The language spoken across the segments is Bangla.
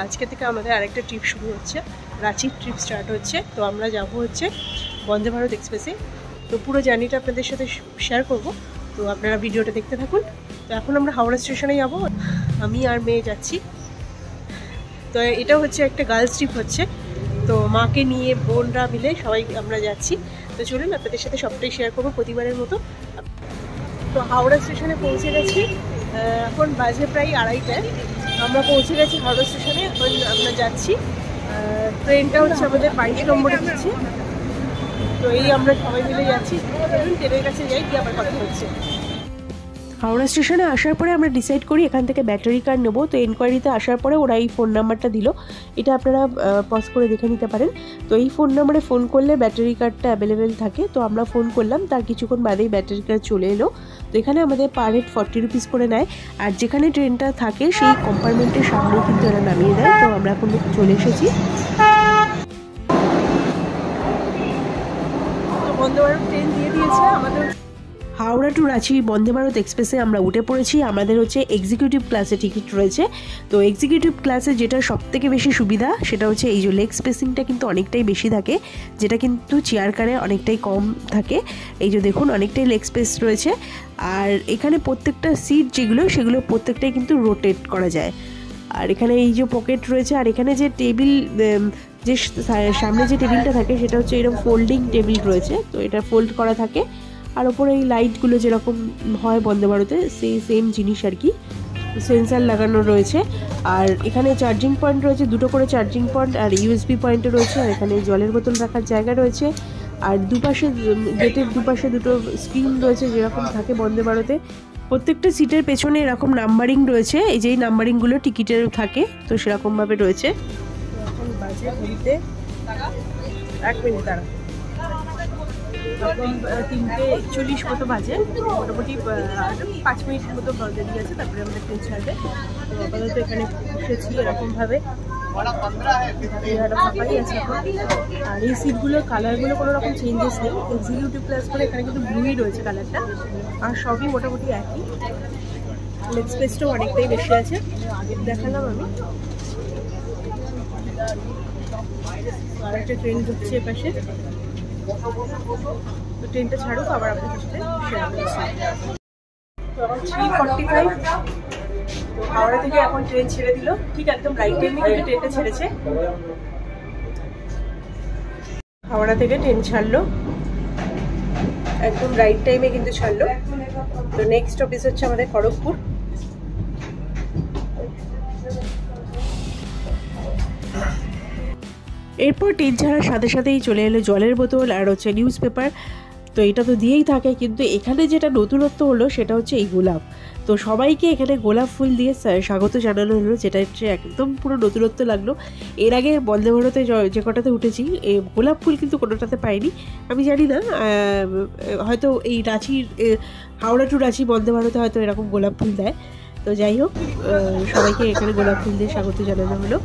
আজকে থেকে আমাদের আরেকটা ট্রিপ শুরু হচ্ছে, রাঁচির ট্রিপ স্টার্ট হচ্ছে। তো আমরা যাব হচ্ছে বন্দে ভারত এক্সপ্রেসে। তো পুরো জার্নিটা আপনাদের সাথে শেয়ার করব, তো আপনারা ভিডিওটা দেখতে থাকুন। তো এখন আমরা হাওড়া স্টেশনে যাব, আমি আর মেয়ে যাচ্ছি। তো এটা হচ্ছে একটা গার্লস ট্রিপ হচ্ছে, তো মাকে নিয়ে বোনরা মিলে সবাই আমরা যাচ্ছি। তো চলুন আপনাদের সাথে সবটাই শেয়ার করবো প্রতিবারের মতো। তো হাওড়া স্টেশনে পৌঁছে গেছি, এখন বাজে প্রায় 2:30টায়। আমরা পৌঁছে গেছি হাওড়া স্টেশনে, এখন আমরা যাচ্ছি। ট্রেনটা হচ্ছে আমাদের 22 নম্বরে দিচ্ছে। তো এই আমরা সবাই মিলে যাচ্ছি, ট্রেনের কাছে যাই, গিয়ে আবার কথা হচ্ছে। হাওড়া স্টেশনে আসার পরে আমরা ডিসাইড করি এখান থেকে ব্যাটারি কার নেবো। তো এনকোয়ারিতে আসার পরে ওরা এই ফোন নাম্বারটা দিল, এটা আপনারা পজ করে দেখে নিতে পারেন। তো এই ফোন নাম্বারে ফোন করলে ব্যাটারি কার্ডটা অ্যাভেলেবেল থাকে। তো আমরা ফোন করলাম, তার কিছুক্ষণ বাদেই ব্যাটারি কার্ড চলে এলো। তো এখানে আমাদের পার হেড 40 রুপিস করে নেয়, আর যেখানে ট্রেনটা থাকে সেই কম্পার্টমেন্টের সামনেই কিন্তু এরা নামিয়ে দেয়। তো আমরা এখন চলে এসেছি। তো বন্দে ভারত ট্রেন দিয়ে দিয়েছে আমাদের। হাওড়া টু রাঁচি বন্দে ভারত এক্সপ্রেসে আমরা উঠে পড়েছি। আমাদের হচ্ছে এক্সিকিউটিভ ক্লাসে টিকিট রয়েছে। তো এক্সিকিউটিভ ক্লাসে যেটা সবথেকে বেশি সুবিধা সেটা হচ্ছে এই যে লেগ স্পেসিংটা কিন্তু অনেকটাই বেশি থাকে, যেটা কিন্তু চেয়ার কারে অনেকটাই কম থাকে। এই যে দেখুন অনেকটাই লেগ স্পেস রয়েছে, আর এখানে প্রত্যেকটা সিট যেগুলো সেগুলো প্রত্যেকটাই কিন্তু রোটেট করা যায়। আর এখানে এই যে পকেট রয়েছে, আর এখানে যে টেবিল, যে সামনে যে টেবিলটা থাকে সেটা হচ্ছে এরকম ফোল্ডিং টেবিল রয়েছে। তো এটা ফোল্ড করা থাকে, আর ওপরে এই লাইটগুলো যেরকম হয় বন্দে ভারতে সেই সেম জিনিস আর কি, সেন্সার লাগানো রয়েছে। আর এখানে চার্জিং পয়েন্ট রয়েছে, দুটো করে চার্জিং পয়েন্ট, আর ইউএসবি পয়েন্টও রয়েছে। আর এখানে জলের বোতল রাখার জায়গা রয়েছে, আর দুপাশে গেটের দুপাশে দুটো স্ক্রিন রয়েছে যেরকম থাকে বন্দে ভারতে। প্রত্যেকটা সিটের পেছনে এরকম নাম্বারিং রয়েছে, এই যে এই নাম্বারিংগুলো টিকিটের থাকে, তো সেরকমভাবে রয়েছে। এখন বাজে ঘড়িতে 1 মিনিট দাঁড়া, এখন 3:41 মতো বাজে, মোটামুটি 5 মিনিটের মতো দেরি আছে, তারপরে আমাদের ট্রেন ছাড়বে। তো আপাতত এখানে বসেছি এরকমভাবে, ফাঁকাই আছে এখন। আর এই সিটগুলোর কালারগুলো কোনো রকম চেঞ্জেস নেই, এক্সিকিউটিভ ক্লাস করে এখানে কিন্তু ব্লুই রয়েছে কালারটা, আর সবই মোটামুটি একই। লেগ স্পেসটাও অনেকটাই বেশি আছে, দেখালাম আমি। আর একটা ট্রেন ঢুকছে এপাশে, তো ট্রেনটা ছাড়ুক আবার আপনাদের সাথে শেয়ার করছি। তো এখন 3:45, তো হাওড়া থেকে এখন ট্রেন ছেড়ে দিল, ঠিক একদম রাইট টাইমে কিন্তু ট্রেনটা ছেড়েছে। হাওড়া থেকে ট্রেন ছাড়লো, একদম রাইট টাইমে কিন্তু ছাড়লো। তো নেক্সট অফিস হচ্ছে আমাদের খড়গপুর। এরপর ট্রেন ছাড়ার সাথে সাথেই চলে এলো জলের বোতল আর হচ্ছে নিউজ পেপার। তো এটা তো দিয়েই থাকে, কিন্তু এখানে যেটা নতুনত্ব হলো সেটা হচ্ছে এই গোলাপ। তো সবাইকে এখানে গোলাপ ফুল দিয়ে স্বাগত জানানো হলো, যেটা হচ্ছে একদম পুরো নতুনত্ব লাগলো। এর আগে বন্দে ভারতে যে কটাতে উঠেছি গোলাপ ফুল কিন্তু কোনোটাতে পাইনি। আমি জানি না, হয়তো এই রাঁচির হাওড়া টু রাঁচি বন্দে ভারতে হয়তো এরকম গোলাপ ফুল দেয়। তো যাই হোক, সবাইকে এখানে গোলাপ ফুল দিয়ে স্বাগত জানানো হলো।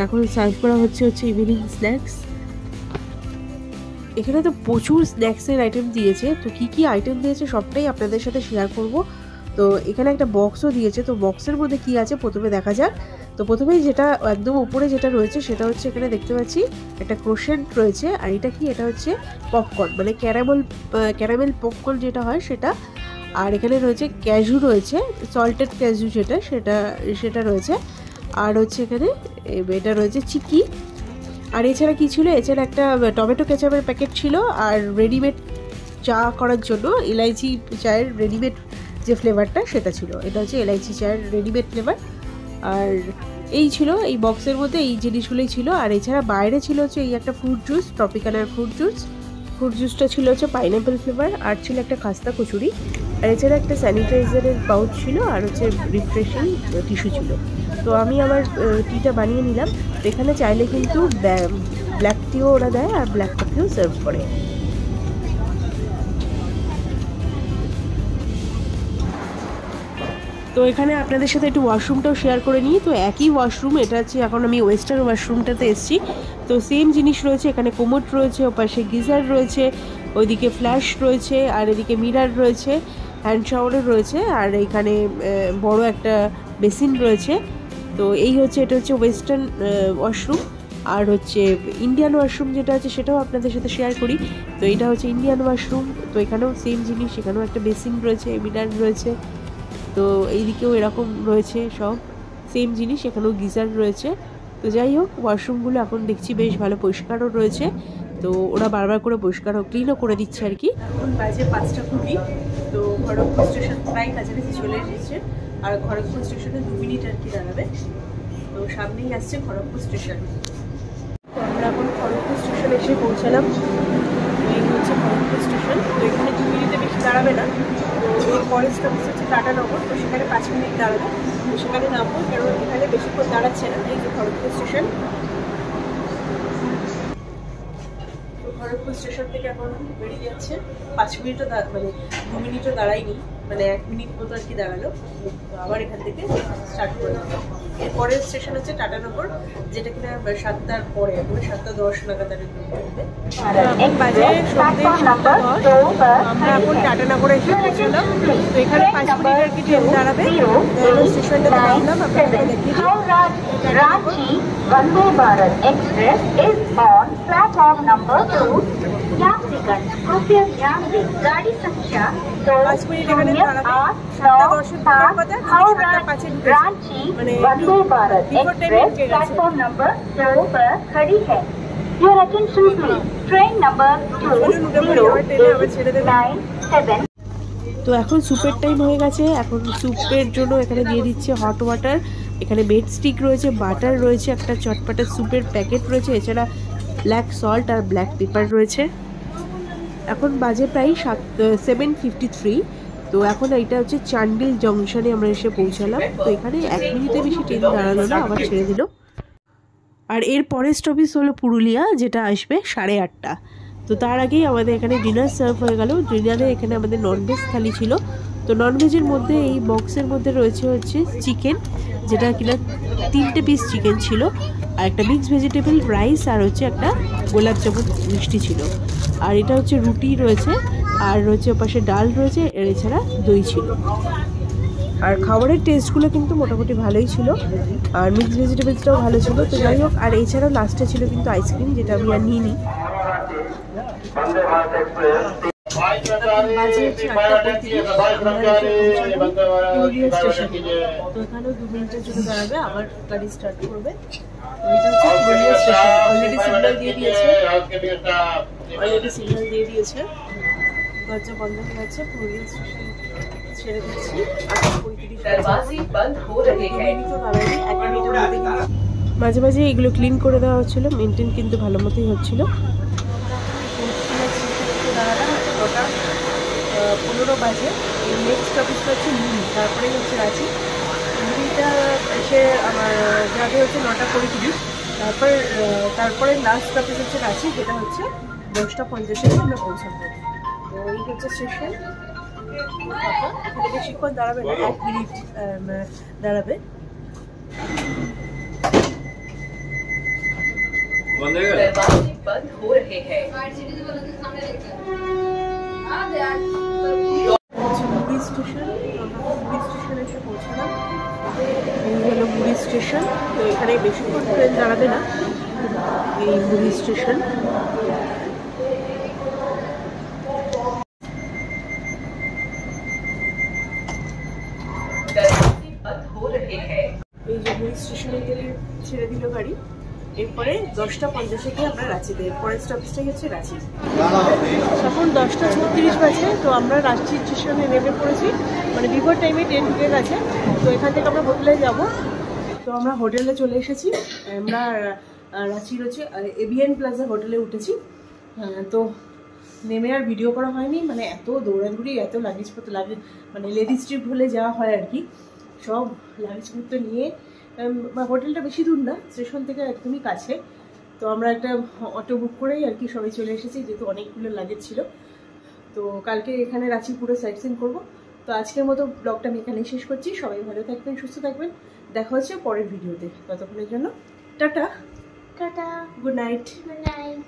এখন সার্ভ করা হচ্ছে ইভিনিং স্ন্যাক্স। এখানে তো প্রচুর স্ন্যাক্সের আইটেম দিয়েছে, তো কি কি আইটেম দিয়েছে সবটাই আপনাদের সাথে শেয়ার করব। তো এখানে একটা বক্সও দিয়েছে, তো বক্সের মধ্যে কি আছে প্রথমে দেখা যাক। তো প্রথমেই যেটা একদম উপরে যেটা রয়েছে সেটা হচ্ছে এখানে দেখতে পাচ্ছি একটা ক্রোশেন্ট রয়েছে, আর এটা কি, এটা হচ্ছে পপকর্ন, মানে ক্যারামেল পপকর্ন যেটা হয় সেটা। আর এখানে রয়েছে ক্যাজু রয়েছে, সল্টেড ক্যাজু সেটা রয়েছে। আর হচ্ছে এখানে এটা রয়েছে চিকি। আর এছাড়া কি ছিল, এছাড়া একটা টমেটো কেচাপের প্যাকেট ছিল, আর রেডিমেড চা করার জন্য এলাইচি চায়ের রেডিমেড যে ফ্লেভারটা সেটা ছিল। এটা হচ্ছে এলাইচি চায়ের রেডিমেড ফ্লেভার। আর এই ছিল এই বক্সের মধ্যে, এই জিনিসগুলোই ছিল। আর এছাড়া বাইরে ছিল হচ্ছে এই একটা ফ্রুট জুস, ট্রপিক্যালের ফ্রুট জুসটা ছিল হচ্ছে পাইনঅ্যাপেল ফ্লেভার, আর ছিল একটা খাস্তা কচুরি। আর এছাড়া একটা স্যানিটাইজারের পাউচ ছিল, আর হচ্ছে রিফ্রেশিং টিস্যু ছিল। তো আমি আমার টিটা বানিয়ে নিলাম। তো এখানে চাইলে কিন্তু ব্ল্যাক টিও ওরা দেয়, আর ব্ল্যাক কফিও সার্ভ করে। তো এখানে আপনাদের সাথে একটু ওয়াশরুমটাও শেয়ার করে নিই। তো একই ওয়াশরুম, এটা হচ্ছে এখন আমি ওয়েস্টার্ন ওয়াশরুমটাতে এসেছি। তো সেম জিনিস রয়েছে, এখানে কোমোড রয়েছে, ওপাশে গিজার রয়েছে, ওইদিকে ফ্ল্যাশ রয়েছে, আর এদিকে মিরার রয়েছে, হ্যান্ড শাওয়ারও রয়েছে, আর এইখানে বড় একটা বেসিন রয়েছে। তো এই হচ্ছে, এটা হচ্ছে ওয়েস্টার্ন ওয়াশরুম। আর হচ্ছে ইন্ডিয়ান ওয়াশরুম যেটা আছে সেটাও আপনাদের সাথে শেয়ার করি। তো এটা হচ্ছে ইন্ডিয়ান ওয়াশরুম। তো এখানেও সেম জিনিস, এখানেও একটা বেসিন রয়েছে, মিরার রয়েছে। তো এইদিকেও এরকম রয়েছে, সব সেম জিনিস, এখানেও গিজার রয়েছে। তো যাই হোক, ওয়াশরুমগুলো এখন দেখছি বেশ ভালো পরিষ্কারও রয়েছে। তো ওরা বারবার করে পরিষ্কার ক্লিনও করে দিচ্ছে আর কি। এখন বাজে 5:20। তো খড়গপুর স্টেশন প্রায় কাছাকাছি চলে এসেছে, আর খড়গপুর স্টেশনে 2 মিনিট আর কি দাঁড়াবে। তো সামনেই আসছে খড়গপুর স্টেশন। তো আমরা এখন খড়গপুর স্টেশনে এসে পৌঁছালাম। এই হচ্ছে খড়গপুর স্টেশন। তো এখানে 2 মিনিটে বেশি দাঁড়াবে না। তো এর পরের স্টপেজ হচ্ছে টাটানগর। তো সেখানে 5 মিনিট দাঁড়াবে। তো সেখানে নামবো, কারণ এখানে বেশিক্ষণ দাঁড়াচ্ছে না। এই যে খড়গপুর স্টেশন। খড়গপুর স্টেশন থেকে এখন বেরিয়ে যাচ্ছে। 5 মিনিটও মানে 2 মিনিটও দাঁড়ায়নি, মানে 1 মিনিট মতো আর কি দাঁড়ালো। তো আবার এখান থেকে স্টার্ট করে দেবো। এরপরের স্টেশন হচ্ছে টাটানগর, যেটা কিনা 7টার পরে, এখন 7:10 নাগাদ আর এখন বাজে সন্ধ্যে 7:10। আমরা এখন টাটানগরে এসে পৌঁছলাম। তো এখানে 5 মিনিট আর কি ট্রেন দাঁড়াবে। স্টেশনটা নামলাম, আপনাদের দেখিয়ে Ranchi Vande Bharat Express is on platform number 2. यात्रीगण कृपया ध्यान दें, गाड़ी संख्या 20897 Howrah Ranchi Vande Bharat express platform number 2 पर खड़ी है। Your attention please. Train number 20897। তো এখন স্যুপের টাইম হয়ে গেছে। এখন স্যুপের জন্য এখানে দিয়ে দিচ্ছে হট ওয়াটার। এখানে বেড স্টিক রয়েছে, বাটার রয়েছে, একটা চটপটা স্যুপের প্যাকেট রয়েছে, এছাড়া ব্ল্যাক সল্ট আর ব্ল্যাক পেপার রয়েছে। এখন বাজে প্রায় 7:53। তো এখন এটা হচ্ছে চান্ডিল জংশনে আমরা এসে পৌঁছালাম। তো এখানে 1 মিনিটের বেশি ট্রেন দাঁড়ালো না, আবার ছেড়ে দিল। আর এর পরের স্টপেজ হলো পুরুলিয়া, যেটা আসবে 8:30। তো তার আগেই আমাদের এখানে ডিনার সার্ভ হয়ে গেল। ডিনারে এখানে আমাদের ননভেজ থালি ছিল। তো ননভেজের মধ্যে এই বক্সের মধ্যে রয়েছে হচ্ছে চিকেন, যেটা কিনা 3টে পিস চিকেন ছিল, আর একটা মিক্স ভেজিটেবল রাইস, আর হচ্ছে একটা গোলাপ জামুন মিষ্টি ছিল। আর এটা হচ্ছে রুটি রয়েছে, আর রয়েছে ওপাশে ডাল রয়েছে, এছাড়া দই ছিল। আর খাবারের টেস্টগুলো কিন্তু মোটামুটি ভালোই ছিল, আর মিক্স ভেজিটেবলসটাও ভালো ছিল। তো যাই হোক, আর এছাড়াও লাস্টে ছিল কিন্তু আইসক্রিম, যেটা আমি আর নিইনি। তো এখানেও 2 মিনিটের জন্য দাঁড়াবে, আবার গাড়ি স্টার্ট করবে। এটা হচ্ছে পুরুলিয়া স্টেশন। অলরেডি সিগন্যাল দিয়ে দিয়েছে, দরজা বন্ধ হয়ে গেছে। পুরুলিয়া স্টেশন ছেড়ে দিচ্ছি। 8:35। মাঝে মাঝে এগুলো ক্লিন করে দেওয়া হচ্ছিল, মেনটেন কিন্তু ভালো মতোই হচ্ছিল। 9:15 বাজে। এই নেক্সট অফিসটা হচ্ছে মুড়ি, তারপরেই হচ্ছে রাঁচি। মুড়িটা এসে আমার যাবে হচ্ছে 9:20। তারপরে লাস্ট অফিস হচ্ছে রাঁচি, যেটা হচ্ছে 10:50 আমরা পৌঁছাবো। তো এই হচ্ছে স্টেশন। এখানে বেশিক্ষণ দাঁড়াবে না, 1 মিনিট দাঁড়াবে। बंद हो रहे हैं। मुड़ी स्टेशन, मुड़ी स्टेशन এসে পৌঁছলাম। এই হলো মুড়ি স্টেশন। তো এখানে বেশিক্ষণ ট্রেন দাঁড়াবে না, এই মুড়ি স্টেশন। এই যে মুড়ি স্টেশনে গেলে ছেড়ে দিল গাড়ি। এরপরে 10:50 আমরা রাঁচিতে, পরের স্টপেজটাই হচ্ছে রাঁচি। এখন 10:36 বাজে। তো আমরা রাঁচি স্টেশনে নেমে পড়েছি, মানে বিফোর টাইমে ট্রেন ঢুকে গেছে। তো এখান থেকে আমরা হোটেলে যাব। তো আমরা হোটেলে চলে এসেছি। আমরা রাঁচির হচ্ছে এভিএন প্লাজা হোটেলে উঠেছি। তো নেমে আর ভিডিও করা হয়নি, মানে এত দৌড়াদৌড়ি, এত লাগেজপত্র মানে লেডিস ট্রিপ হলে যাওয়া হয় আর কি। সব লাগেজপত্র নিয়ে, হোটেলটা বেশি দূর না, স্টেশন থেকে একদমই কাছে। তো আমরা একটা অটো বুক করেই আর কি সবাই চলে এসেছি, যেহেতু অনেকগুলো লাগেজ ছিল। তো কালকে এখানে রাঁচি পুরো সাইট সিন করবো। তো আজকের মতো ব্লগটা আমি এখানেই শেষ করছি। সবাই ভালো থাকবেন, সুস্থ থাকবেন। দেখা হচ্ছে পরের ভিডিওতে। ততক্ষণের জন্য tata, tata, good night. Good night.